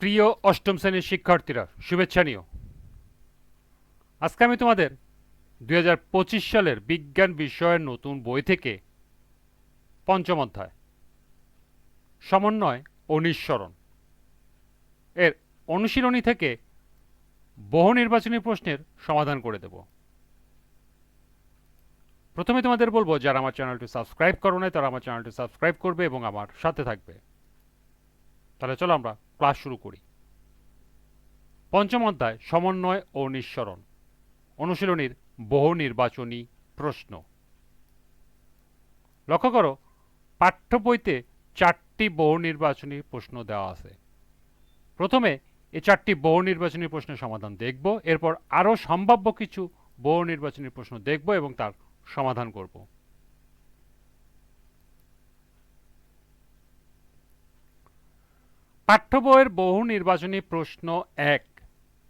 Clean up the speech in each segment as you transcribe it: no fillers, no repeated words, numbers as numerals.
প্রিয় অষ্টম শ্রেণীর শিক্ষার্থীরা, শুভেচ্ছা নিও। আজকে আমি তোমাদের 2025 সালের বিজ্ঞান বিষয়ের নতুন বই থেকে পঞ্চম অধ্যায় সমন্বয় ও নিঃসরণ এর অনুশীলনী থেকে বহু নির্বাচনী প্রশ্নের সমাধান করে দেব। প্রথমে তোমাদের বলবো, যারা আমার চ্যানেলটি সাবস্ক্রাইব করো নাই তারা আমার চ্যানেলটি সাবস্ক্রাইব করবে এবং আমার সাথে থাকবে। তাহলে চলো আমরা ক্লাস শুরু করি। পঞ্চম অধ্যায় সমন্বয় ও নিঃসরণ, অনুশীলনীর বহু নির্বাচনী প্রশ্ন। লক্ষ্য করো, পাঠ্য বইতে 4টি বহু নির্বাচনী প্রশ্ন দেওয়া আছে। প্রথমে এই 4টি বহু নির্বাচনী প্রশ্নের সমাধান দেখব, এরপর আরও সম্ভাব্য কিছু বহু নির্বাচনী প্রশ্ন দেখব এবং তার সমাধান করব। পাঠ্য বইয়ের বহু নির্বাচনী প্রশ্ন 1,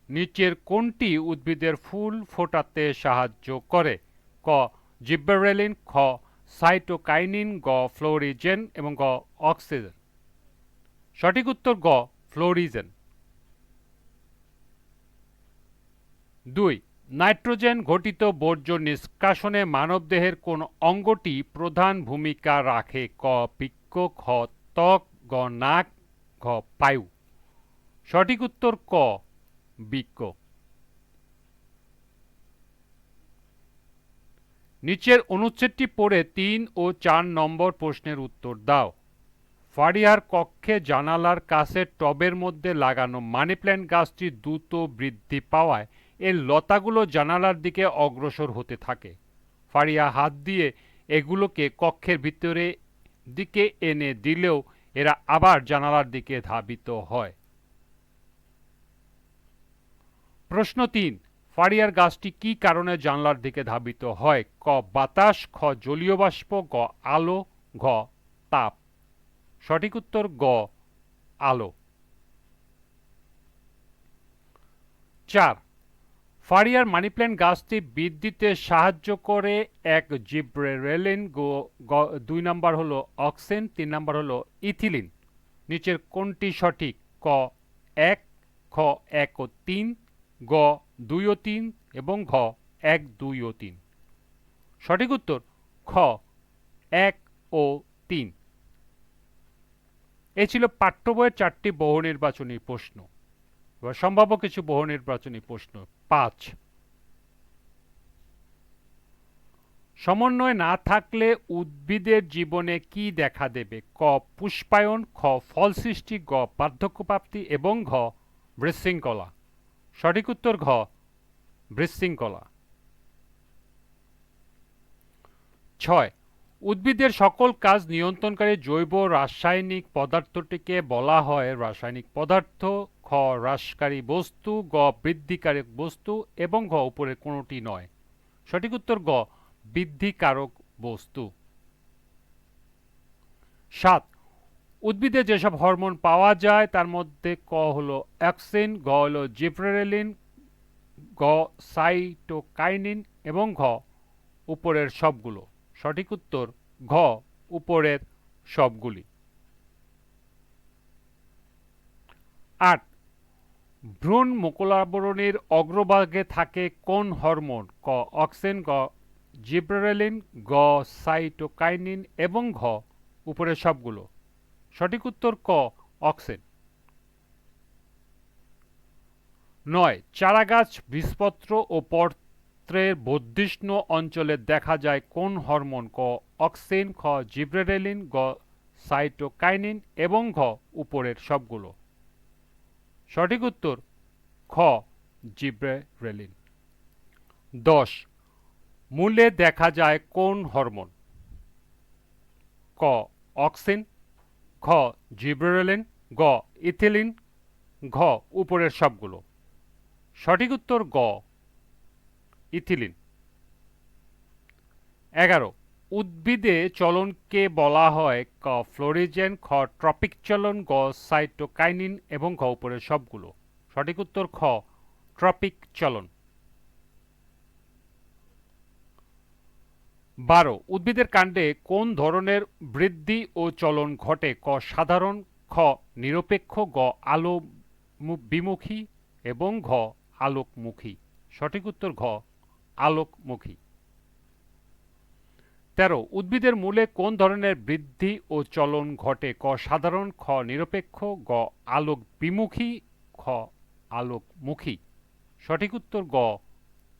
নিচের কোনটি উদ্ভিদের ফুল ফোটাতে সাহায্য করে? ক জিব্বেরেলিন, খ সাইটোকাইনিন, গ ফ্লোরিজেন এবং গ অক্সিজেন। সঠিক উত্তর গ ফ্লোরিজেন। 2, নাইট্রোজেন ঘটিত বর্জ্য নিষ্কাশনে মানবদেহের কোন অঙ্গটি প্রধান ভূমিকা রাখে? ক বৃক্ক, খ ত্বক, গ নাক, ঘ পায়ু। সঠিক উত্তর ক বৃক্ক। নিচের অনুচ্ছেদটি পড়ে 3 ও 4 নম্বর প্রশ্নের উত্তর দাও। ফারিয়ার কক্ষে জানালার কাছে টবের মধ্যে লাগানো মানি প্ল্যান্ট গাছটি দ্রুত বৃদ্ধি পাওয়ায় এর লতাগুলো জানালার দিকে অগ্রসর হতে থাকে। ফারিয়া হাত দিয়ে এগুলোকে কক্ষের ভিতরে দিকে এনে দিলেও এরা আবার জানালার দিকে ধাবিত হয়। প্রশ্ন 3, ফারিয়ার গাছটি কি কারণে জানলার দিকে ধাবিত হয়? ক বাতাস, খ জলীয় বাষ্প, গ আলো, ঘ তাপ। সঠিক উত্তর গ আলো। 4, ফারিয়ার মানি প্ল্যান্ট গাছটি বৃদ্ধিতে সাহায্য করে? 1 জিব্রেরেলিন, 2 নম্বর হলো অক্সিন, 3 নম্বর হলো ইথিলিন। নিচের কোনটি সঠিক? ক 1, খ 1 ও 3, গ 2 ও 3 এবং ঘ 1, 2 ও 3। সঠিক উত্তর খ 1 ও 3। এ ছিল পাঠ্য বইয়ের 4টি বহু নির্বাচনী প্রশ্ন। এবার সম্ভাব্য কিছু বহু নির্বাচনী প্রশ্ন। 5, সমন্বয় না থাকলে উদ্ভিদের জীবনে কি দেখা দেবে? ক পুষ্পায়ন, খ ফল সৃষ্টি, গ বার্ধক্যপ্রাপ্তি এবং ঘ বিশৃঙ্খলা। সঠিক উত্তর ঘ বিশৃঙ্খলা। 6, উদ্ভিদের সকল কাজ নিয়ন্ত্রণকারী জৈব রাসায়নিক পদার্থটিকে বলা হয় রাসায়নিক পদার্থ, খ হ্রাসকারী বস্তু, গ বৃদ্ধিকারক বস্তু এবং ঘ উপরের কোনোটি নয়। সঠিক উত্তর গ বৃদ্ধিকারক বস্তু। 7, উদ্ভিদে যেসব হরমোন পাওয়া যায় তার মধ্যে ক হলো অক্সিন, গ হলো জিব্রেরেলিন, গ সাইটোকাইনিন এবং ঘ উপরের সবগুলো। সঠিক উত্তর ঘ উপরের সবগুলি। 8, ভ্রূণ মুকুলাবরণীর অগ্রভাগে থাকে কোন হরমোন? ক অক্সিন, গ জিব্রেরেলিন, গ সাইটোকাইনিন এবং ঘ উপরের সবগুলো। সঠিক উত্তর ক অক্সিন। 9, চারাগাছ বীজপত্র ও পত্রের বর্ধিষ্ণু অঞ্চলে দেখা যায় কোন হরমোন? ক অক্সিন, খ জিব্রেরেলিন, গ সাইটোকাইনিন এবং ঘ উপরের সবগুলো। সঠিক উত্তর খ জিব্রেরেলিন। 10, মূলে দেখা যায় কোন হরমোন? ক অক্সিন, খ জিব্রেরেলিন, গ ইথিলিন, ঘ উপরের সবগুলো। সঠিক উত্তর গ ইথিলিন। 11, উদ্ভিদে চলনকে বলা হয়? ক ফ্লোরিজেন, খ ট্রপিক চলন, গ সাইটোকাইনিন এবং ঘ উপরের সবগুলো। সঠিক উত্তর খ ট্রপিক চলন। 12, উদ্ভিদের কাণ্ডে কোন ধরনের বৃদ্ধি ও চলন ঘটে? ক সাধারণ, খ নিরপেক্ষ, গ আলো বিমুখী এবং ঘ আলোকমুখী। সঠিক উত্তর ঘ আলোকমুখী। ১৩ উদ্ভিদের মূলে কোন ধরনের বৃদ্ধি ও চলন ঘটে? ক সাধারণ, খ নিরপেক্ষ, গ আলোক বিমুখী, খ আলোকমুখী। সঠিক উত্তর গ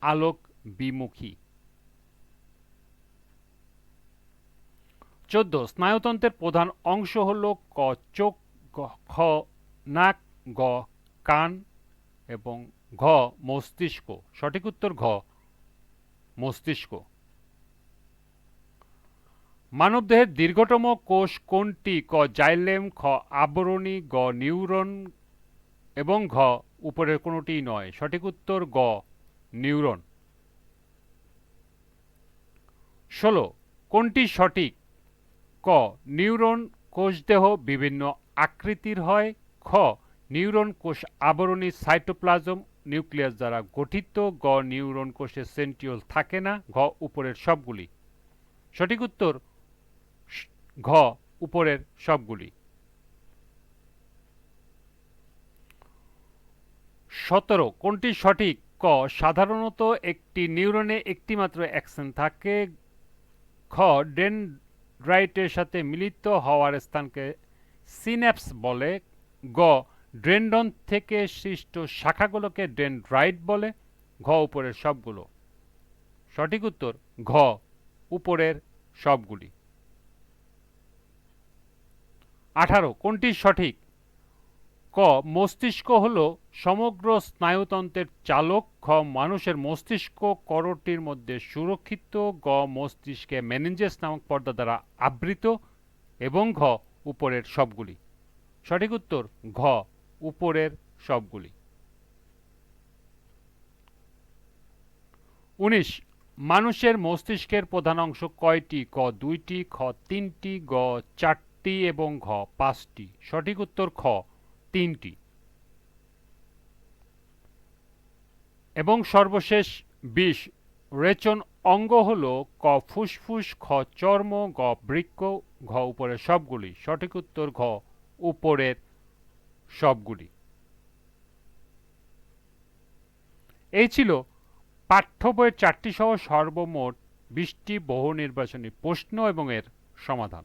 আলোক বিমুখী। ১৪ স্নায়ুতন্ত্রের প্রধান অংশ হল ক চোখ, খ নাক, গ কান এবং ঘ মস্তিষ্ক। সঠিক উত্তর ঘ মস্তিষ্ক। মানবদেহের দীর্ঘতম কোষ কোনটি? ক জাইলেম, খ আবরণী, গ নিউরন এবং ঘ উপরের কোনোটিই নয়। সঠিক উত্তর গ নিউরন। ১৬ কোনটি সঠিক? ক নিউরন কোষদেহ বিভিন্ন আকৃতির হয়, খ নিউরন কোষ আবরণী সাইটোপ্লাজম নিউক্লিয়াস দ্বারা গঠিত, গ নিউরন কোষে সেন্ট্রিওল থাকে না, ঘ উপরের সবগুলি। সঠিক উত্তর ঘ উপরের সবগুলি। ১৭ কোনটি সঠিক? ক সাধারণত একটি নিউরনে একটি মাত্র অ্যাক্সন থাকে, খ ডেনড্রাইটের সাথে মিলিত হওয়ার স্থানকে সিন্যাপস বলে, গ ডেনড্রন থেকে সৃষ্ট শাখাগুলোকে ডেনড্রাইট বলে, ঘ উপরের সবগুলো। সঠিক উত্তর ঘ উপরের সবগুলি। ১৮ কোনটি সঠিক? ক মস্তিষ্ক হল সমগ্র স্নায়ুতন্ত্রের চালক, খ মানুষের মস্তিষ্ক করটির মধ্যে সুরক্ষিত, গ মস্তিষ্কে মেনিনজেস নামক পর্দা দ্বারা আবৃত এবং ঘ উপরের সবগুলি। সঠিক উত্তর ঘ উপরের সবগুলি। ১৯ মানুষের মস্তিষ্কের প্রধান অংশ কয়টি? ক ২টি, খ ৩টি, গ ৪টি এবং ঘ ৫টি। সঠিক উত্তর খ ৩টি। এবং সর্বশেষ ২০ রেচন অঙ্গ হল ক ফুসফুস, খ চর্ম, গ বৃক্ক, ঘ উপরের সবগুলি। সঠিক উত্তর ঘ উপরের সবগুলি। এই ছিল পাঠ্য বইয়ের ৪টি সহ সর্বমোট ২০টি বহু নির্বাচনী প্রশ্ন এবং এর সমাধান।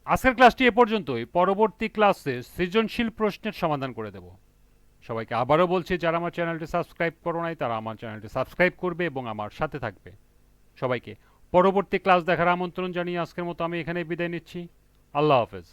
আজকের ক্লাসটি এ পর্যন্তই। পরবর্তী ক্লাসে সৃজনশীল প্রশ্নের সমাধান করে দেব। সবাইকে আবারও বলছি, যারা আমার চ্যানেলটি সাবস্ক্রাইব করো নাই তারা আমার চ্যানেলটি সাবস্ক্রাইব করবে এবং আমার সাথে থাকবে। সবাইকে পরবর্তী ক্লাস দেখার আমন্ত্রণ জানিয়ে আজকের মতো আমি এখানে বিদায় নিচ্ছি। আল্লাহ হাফেজ।